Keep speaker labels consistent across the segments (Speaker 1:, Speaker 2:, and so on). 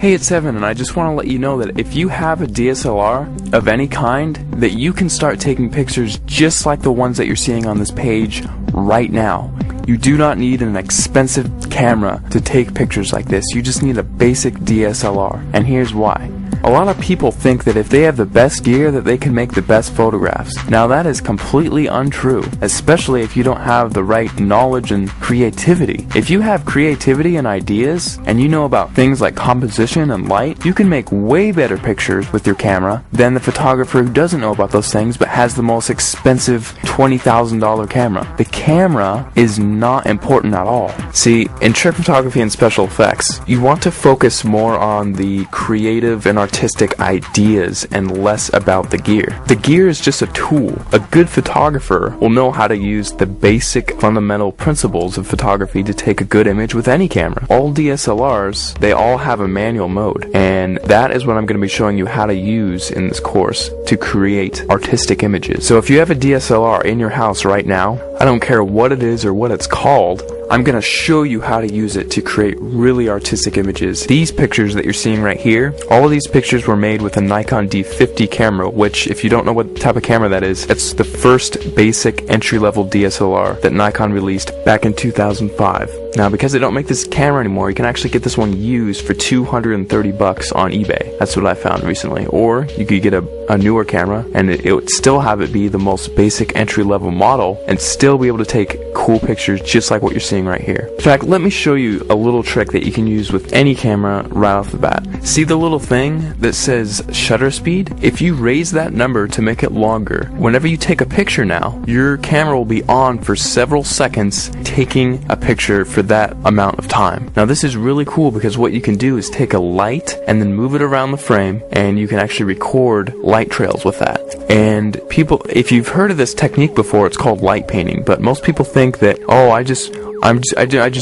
Speaker 1: Hey, it's Evan, and I just want to let you know that if you have a DSLR of any kind, that you can start taking pictures just like the ones that you're seeing on this page right now. You do not need an expensive camera to take pictures like this. You just need a basic DSLR, and here's why. A lot of people think that if they have the best gear that they can make the best photographs. Now that is completely untrue, especially if you don't have the right knowledge and creativity. If you have creativity and ideas, and you know about things like composition and light, you can make way better pictures with your camera than the photographer who doesn't know about those things but has the most expensive $20,000 camera. The camera is not important at all. See, in trick photography and special effects, you want to focus more on the creative and artistic ideas and less about the gear. The gear is just a tool. A good photographer will know how to use the basic fundamental principles of photography to take a good image with any camera. All DSLRs, they all have a manual mode, and that is what I'm going to be showing you how to use in this course to create artistic images. So if you have a DSLR in your house right now, I don't care what it is or what it's called, I'm going to show you how to use it to create really artistic images. These pictures that you're seeing right here, all of these pictures were made with a Nikon D50 camera, which, if you don't know what type of camera that is, it's the first basic entry-level DSLR that Nikon released back in 2005. Now, because they don't make this camera anymore, you can actually get this one used for $230 on eBay. That's what I found recently. Or you could get a newer camera, and it would still have it be the most basic entry-level model and still be able to take cool pictures just like what you're seeing right here. In fact, let me show you a little trick that you can use with any camera right off the bat. See the little thing that says shutter speed? If you raise that number to make it longer, whenever you take a picture now, your camera will be on for several seconds taking a picture for that amount of time. Now this is really cool because what you can do is take a light and then move it around the frame, and you can actually record light trails with that. And people, if you've heard of this technique before, it's called light painting, but most people think that, oh, I just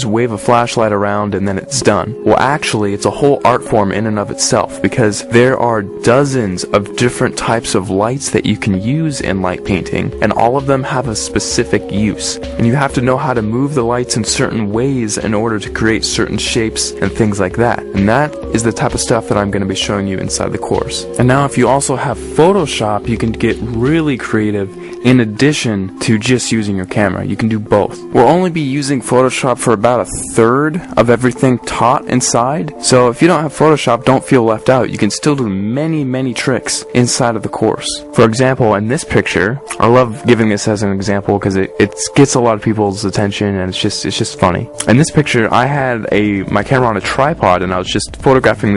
Speaker 1: wave a flashlight around and then it's done. Well, actually, it's a whole art form in and of itself, because there are dozens of different types of lights that you can use in light painting, and all of them have a specific use. And you have to know how to move the lights in certain ways in order to create certain shapes and things like that. And that is the type of stuff that I'm going to be showing you inside the course. And now if you also have Photoshop, you can get really creative in addition to just using your camera. You can do both. We'll only be using Photoshop for about a third of everything taught inside, so if you don't have Photoshop, don't feel left out. You can still do many tricks inside of the course. For example, in this picture, I love giving this as an example because it gets a lot of people's attention, and it's just funny. In this picture, I had my camera on a tripod, and I was just photographing